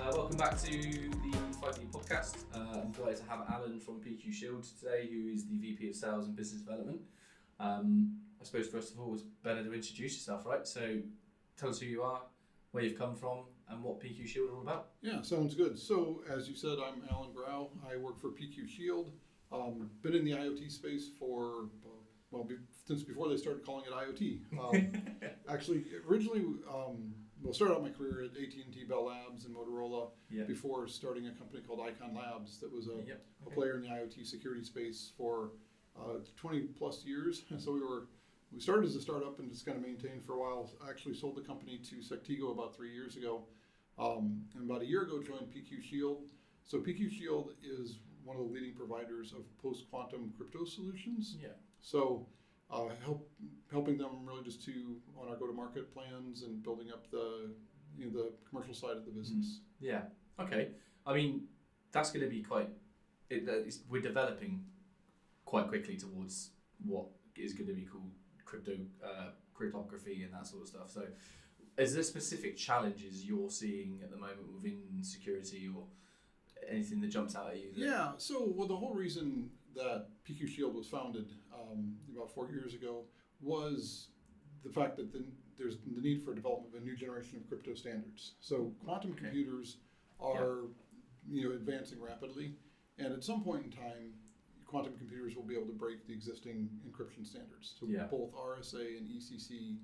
Welcome back to the 5D podcast. I'm delighted to have Alan from PQShield today, who is the VP of Sales and Business Development. I suppose first of all, it's better to introduce yourself, right? So tell us who you are, where you've come from, and what PQShield are all about. Yeah, sounds good. So as you said, I'm Alan Grau. I work for PQShield. Been in the IoT space for, since before they started calling it IoT. Actually, originally, started out my career at AT&T Bell Labs and Motorola before starting a company called Icon Labs that was a player in the IoT security space for 20 plus years. And so we started as a startup and just kind of maintained for a while. I actually sold the company to Sectigo about 3 years ago. And about a year ago joined PQShield. So PQShield is one of the leading providers of post-quantum crypto solutions. Yeah. So helping them really just on our go-to-market plans and building up the commercial side of the business. Yeah. Okay. I mean, that's going to be we're developing quite quickly towards what is going to be called cryptography and that sort of stuff. So is there specific challenges you're seeing at the moment within security or anything that jumps out at you? The whole reason that PQShield was founded about 4 years ago was the fact that there's the need for development of a new generation of crypto standards. So quantum computers are advancing rapidly, and at some point in time, quantum computers will be able to break the existing encryption standards. So both RSA and ECC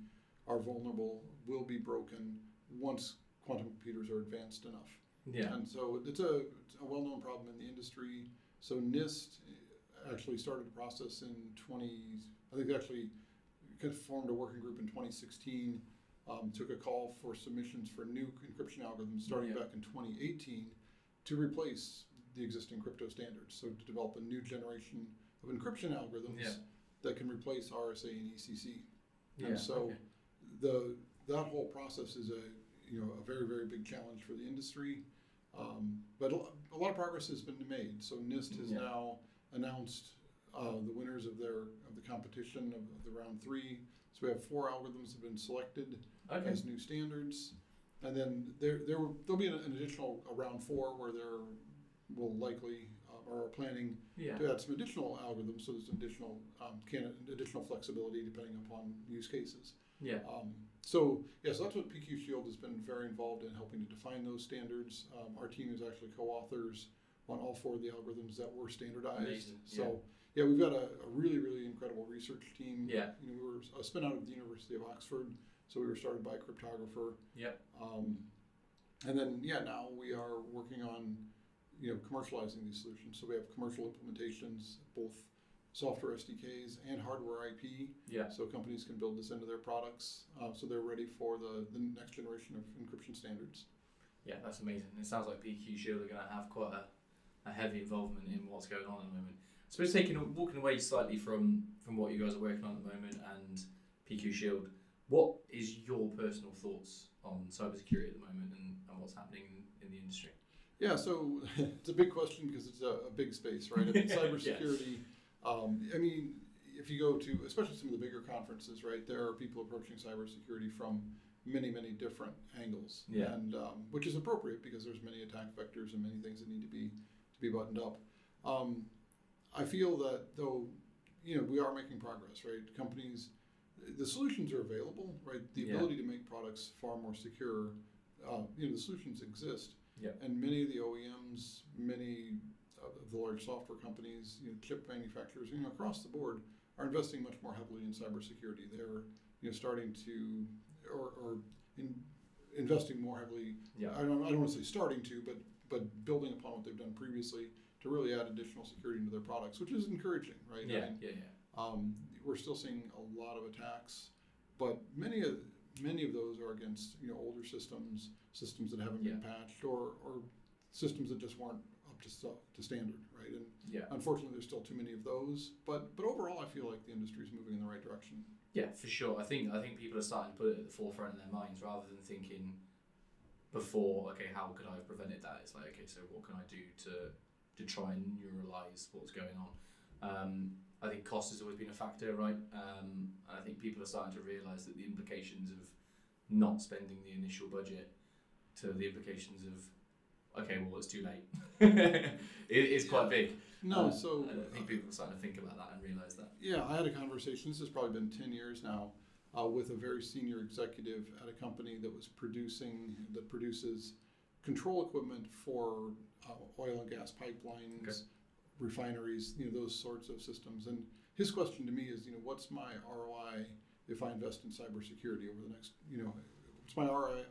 are vulnerable, will be broken once quantum computers are advanced enough. Yeah. And so it's a well-known problem in the industry. So NIST actually started a process in actually kind of formed a working group in 2016, took a call for submissions for new encryption algorithms starting back in 2018 to replace the existing crypto standards. So to develop a new generation of encryption algorithms that can replace RSA and ECC. Yeah. And so that whole process is a very, very big challenge for the industry. But a lot of progress has been made. So NIST has now announced the winners of the competition of the round 3. So we have 4 algorithms have been selected as new standards, and then there'll be an additional round 4 where there will likely are planning to add some additional algorithms. So there's additional flexibility depending upon use cases. So that's what PQShield has been very involved in, helping to define those standards. Our team is actually co-authors on all 4 of the algorithms that were standardized. Amazing. So we've got a really, really incredible research team. We were a spin out of the University of Oxford, so we were started by a cryptographer. And then now we are working on commercializing these solutions. So we have commercial implementations, both software SDKs and hardware IP. So companies can build this into their products, so they're ready for the next generation of encryption standards. Yeah, that's amazing. It sounds like PQShield are going to have quite a heavy involvement in what's going on at the moment. So walking away slightly from what you guys are working on at the moment and PQShield, what is your personal thoughts on cybersecurity at the moment and what's happening in the industry? Yeah, so it's a big question because it's a big space, right? I mean, cybersecurity. If you go to, especially some of the bigger conferences, right, there are people approaching cybersecurity from many, many different angles, and which is appropriate because there's many attack vectors and many things that need to be buttoned up. I feel that though, we are making progress, right? Companies, the solutions are available, right? The ability to make products far more secure, the solutions exist, and many of the OEMs, many of the large software companies, chip manufacturers, across the board are investing much more heavily in cybersecurity. They're starting to, or investing more heavily. I don't want to say starting to, but building upon what they've done previously to really add additional security into their products, which is encouraging, right? We're still seeing a lot of attacks, but many of those are against older systems that haven't been patched, or systems that just weren't up to standard, right? And unfortunately, there's still too many of those. But overall, I feel like the industry is moving in the right direction. Yeah, for sure. I think people are starting to put it at the forefront in their minds rather than thinking before, okay, how could I have prevented that? It's like, okay, so what can I do to try and neuralize what's going on? I think cost has always been a factor, right? And I think people are starting to realise that the implications of not spending the initial budget to the implications of okay, well, it's too late. It's quite big. No, so I think people are starting to think about that and realise that. yeah, I had a conversation. This has probably been 10 years now, with a very senior executive at a company that produces control equipment for oil and gas pipelines, refineries, those sorts of systems. And his question to me is, what's my ROI if I invest in cybersecurity over the next, what's my ROI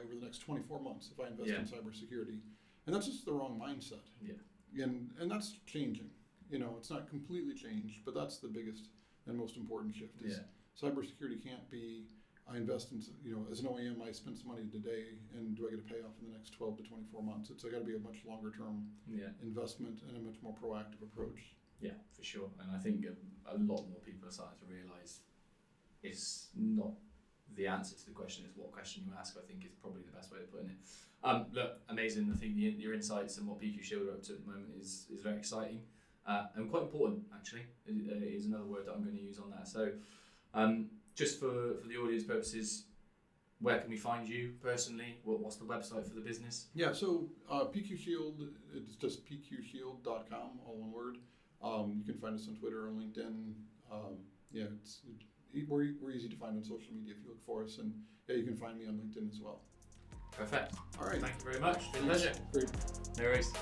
over the next 24 months if I invest in cybersecurity? And that's just the wrong mindset. Yeah. And that's changing. It's not completely changed, but that's the biggest and most important shift. Is cybersecurity can't be, I invest in, as an OEM, I spend some money today, and do I get a payoff in the next 12 to 24 months? It's got to be a much longer term investment and a much more proactive approach. Yeah, for sure. And I think a lot more people are starting to realise it's not the answer to the question, it's what question you ask, I think is probably the best way of putting it. Look, amazing. I think your insights and what PQShield are up to at the moment is very exciting and quite important, actually, is another word that I'm going to use on that. So just for the audience purposes, where can we find you personally? What's the website for the business? Yeah, so PQShield, it's just pqshield.com, all one word. You can find us on Twitter or LinkedIn. We're easy to find on social media if you look for us. And you can find me on LinkedIn as well. Perfect. All right. Thank you very much. It's been a pleasure. Great. No worries.